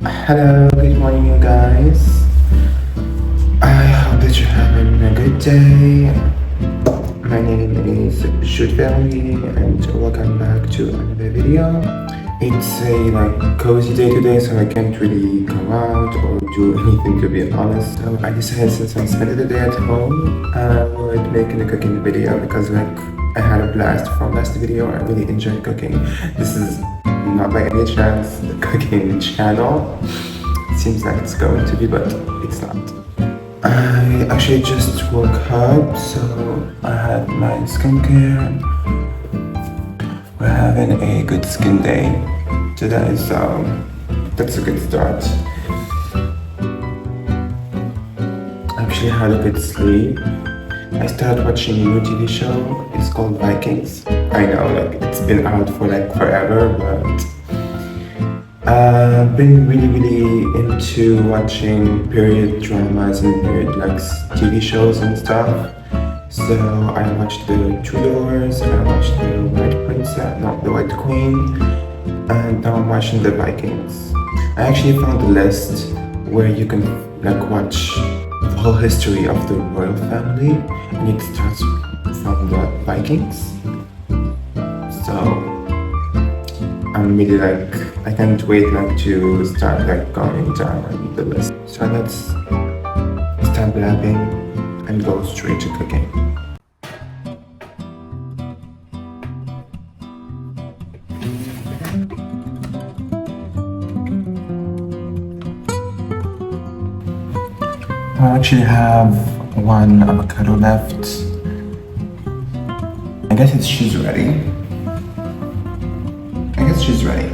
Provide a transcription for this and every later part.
Hello, good morning, you guys. I hope that you're having a good day. My name is Jude Wermié, and welcome back to another video. It's a cozy day today, so I can't really go out or do anything, to be honest. So I decided, since I'm spending the day at home, I would make a cooking video because I had a blast from last video. I really enjoyed cooking. This is not by any chance the cooking channel. It seems like it's going to be, but it's not. I actually just woke up, so I had my skincare. We're having a good skin day today, so that's a good start. I actually had a good sleep. I started watching a new TV show. It's called Vikings. I know, it's been out for forever, but I've been really into watching period dramas and period TV shows and stuff. So I watched the Tudors, I watched the White Princess, not the White Queen, and now I'm watching the Vikings. I actually found a list where you can watch the whole history of the royal family, and it starts from the Vikings. So I'm really I can't wait to start going down the list. So let's stop blabbing and go straight to cooking. I actually have one avocado left. I guess she's ready. She's ready.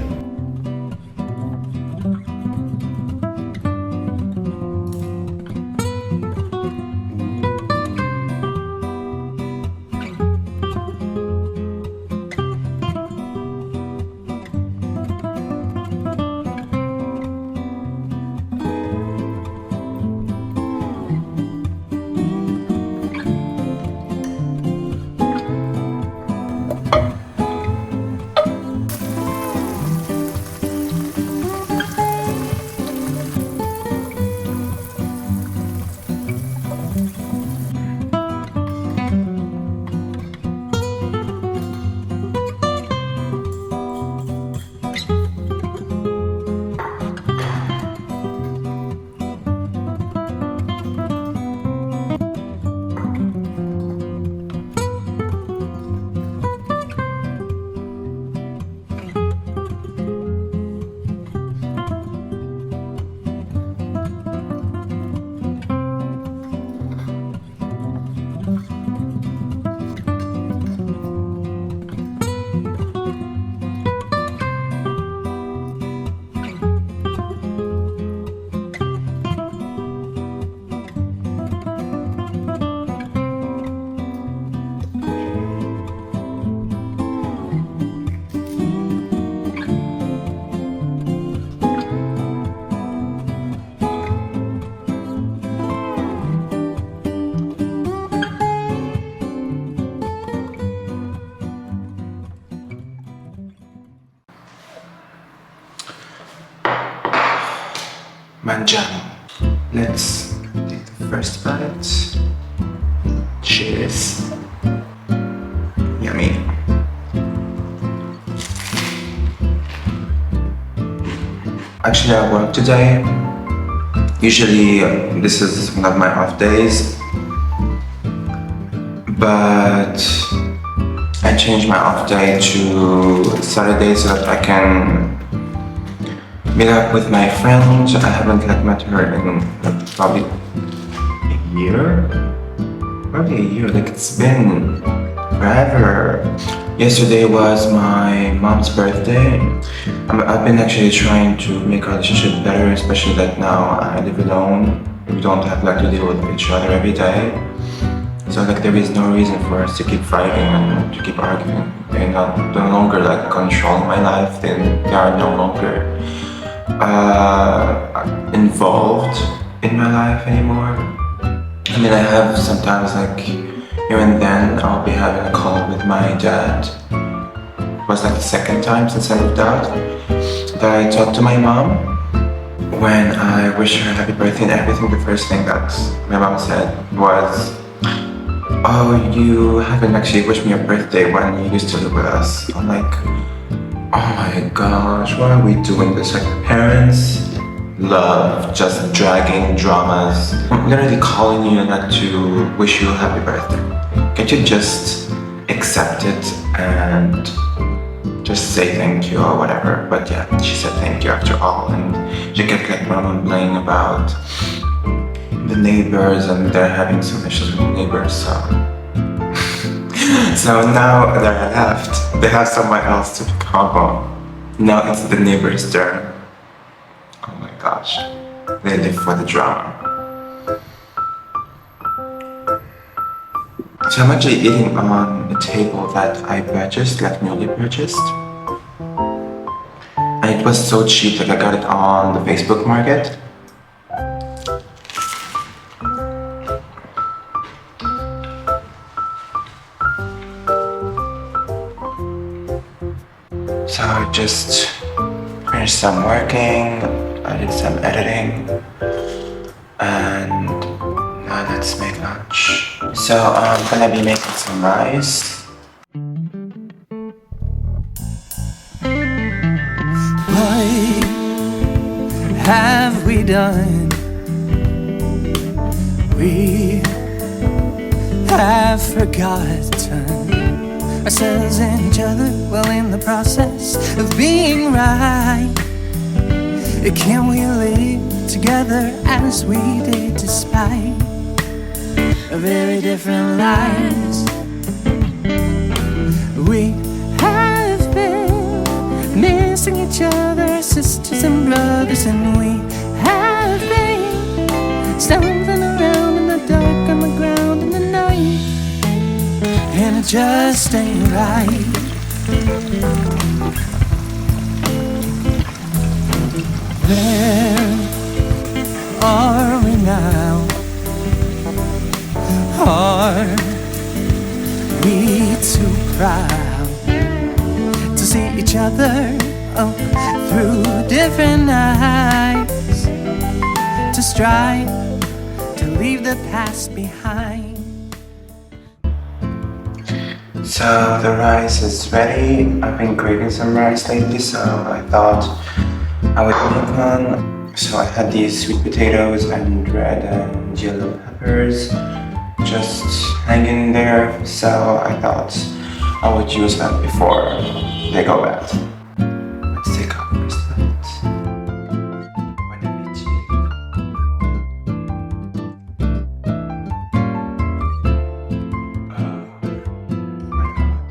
Mangiamo. Let's take the first bite. Cheers. Yummy. Actually, I work today. Usually, this is one of my off days, but I changed my off day to Saturday so that I can meet up with my friend. I haven't met her in probably a year. It's been forever. Yesterday was my mom's birthday. I've been actually trying to make our relationship better, especially that now I live alone. We don't have to deal with each other every day. So there is no reason for us to keep fighting and to keep arguing. They're no longer controlling my life. They are no longer involved in my life anymore. I have sometimes here and then I'll be having a call with my dad. It was the second time since I moved out that I talked to my mom. when I wished her happy birthday and everything, the first thing that my mom said was, "Oh, you haven't actually wished me a birthday when you used to live with us." I'm like, oh my gosh, why are we doing this? Like, parents love just dragging dramas. I'm literally calling you not to wish you a happy birthday. Can't you just accept it and just say thank you or whatever? But yeah, she said thank you after all, and she kept like mumbling about the neighbors and they're having some issues with the neighbors, so so now they're left. They have someone else to call on. Now it's the neighbor's turn. Oh my gosh, they live for the drama. So I'm actually eating on a table that I purchased, like newly purchased. And it was so cheap that I got it on the Facebook market. So I just finished some working, I did some editing, and now let's make lunch. So I'm gonna be making some rice. What have we done? We have forgotten ourselves and each other, well, in the process of being right. Can we live together as we did despite very different lives? We have been missing each other, sisters and brothers, and we have been stumbling around in the dark, on the ground in the night, and it just ain't right. Where are we now? Are we too proud to see each other through different eyes, to strive to leave the past behind? So the rice is ready. I've been craving some rice lately, so I thought I would make one. So I had these sweet potatoes and red and yellow peppers just hanging there, so I thought I would use them before they go bad. Let's take out first that.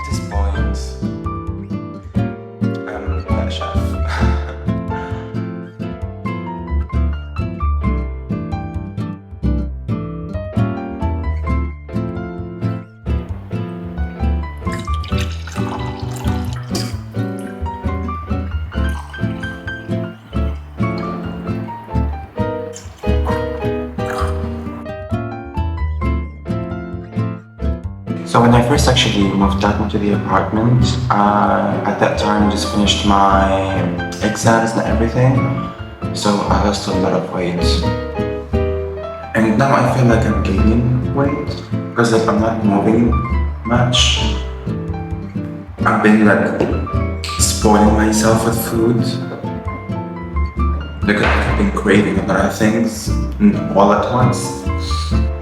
This point, I'm not a chef. So when I first actually moved out into the apartment, at that time just finished my exams and everything, so I lost a lot of weight. And now I feel like I'm gaining weight, because like I'm not moving much. I've been like spoiling myself with food. Like I've been craving a lot of things all at once.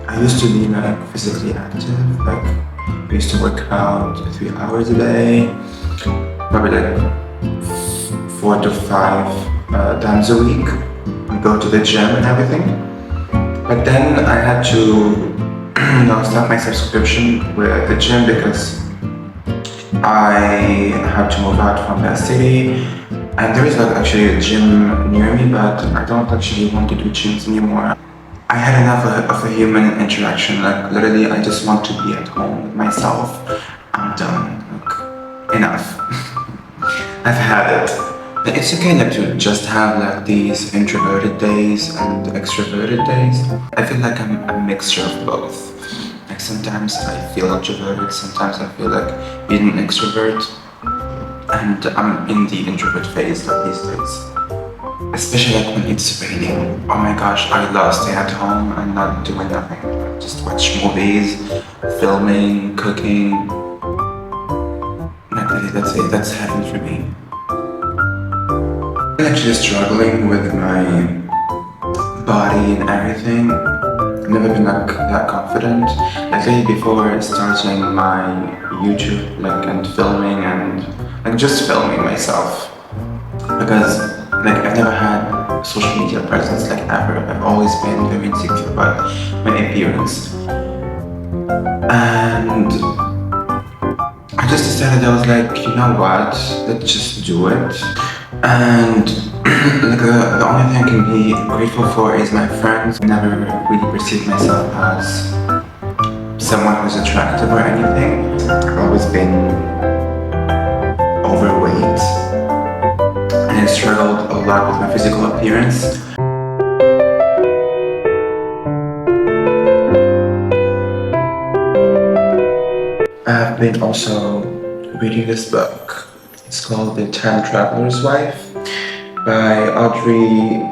I used to be like physically active, like I used to work out 3 hours a day, probably like 4 to 5 times a week. I go to the gym and everything. But then I had to stop my subscription with the gym because I had to move out from that city. And there is like actually a gym near me, but I don't actually want to do gyms anymore. I had enough of a human interaction, like literally I just want to be at home with myself. I'm done, like, enough. I've had it. It's okay like to just have like these introverted days and extroverted days. I feel like I'm a mixture of both. Like sometimes I feel introverted, sometimes I feel like being an extrovert. And I'm in the introvert phase like these days. especially like when it's raining. Oh my gosh, I love staying at home and not doing nothing. Just watch movies, filming, cooking. Like really, that's it. That's heaven for me. I'm actually struggling with my body and everything. I've never been like that confident. Like before starting my YouTube, like and filming and like just filming myself, because like I've never had social media presence like ever. I've always been very insecure about my appearance, and I just decided, I was like, you know what? Let's just do it. And like the only thing I can be grateful for is my friends. I never really perceived myself as someone who's attractive or anything. I've always been overweight and I struggled a lot with my physical appearance. I've been also reading this book. It's called The Time Traveler's Wife by Audrey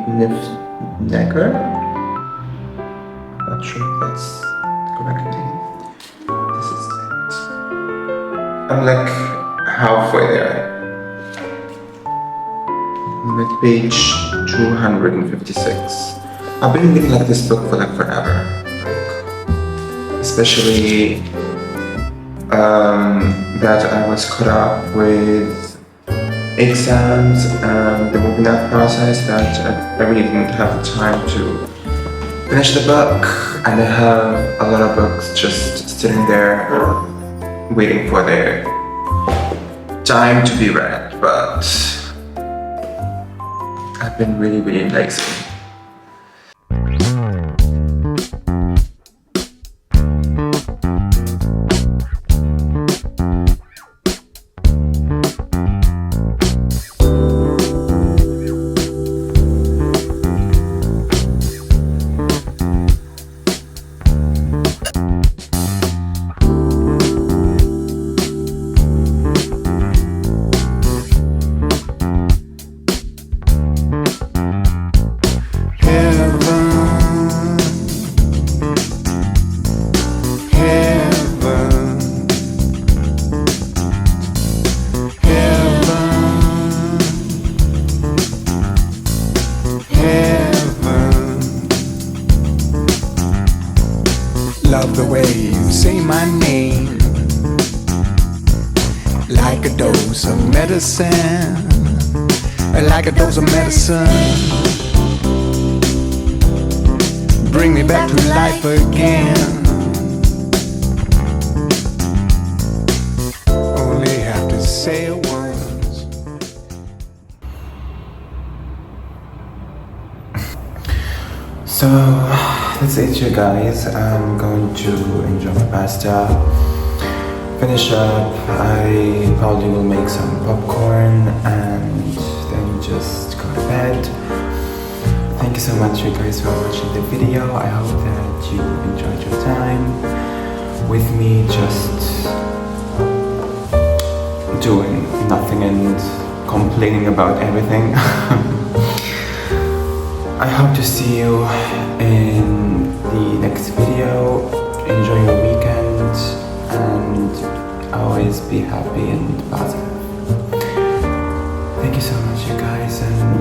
Nifnecker. I'm not sure if that's the correct name. This is it. I'm like halfway there. I'm at page 256. I've been reading like this book for like forever. Like, especially that I was caught up with exams and the moving out process, that I really didn't have the time to finish the book, and I have a lot of books just sitting there waiting for their time to be read, but I've been really lazy. Love the way you say my name, like a dose of medicine, like a dose of medicine. Bring me back to life again. Only have to say it once. So that's it, you guys. I'm going to enjoy my pasta, finish up. I probably will make some popcorn and then just go to bed. Thank you so much, you guys, for watching the video. I hope that you enjoyed your time with me just doing nothing and complaining about everything. I hope to see you in the next video. Enjoy your weekend and always be happy and positive. Thank you so much, you guys, and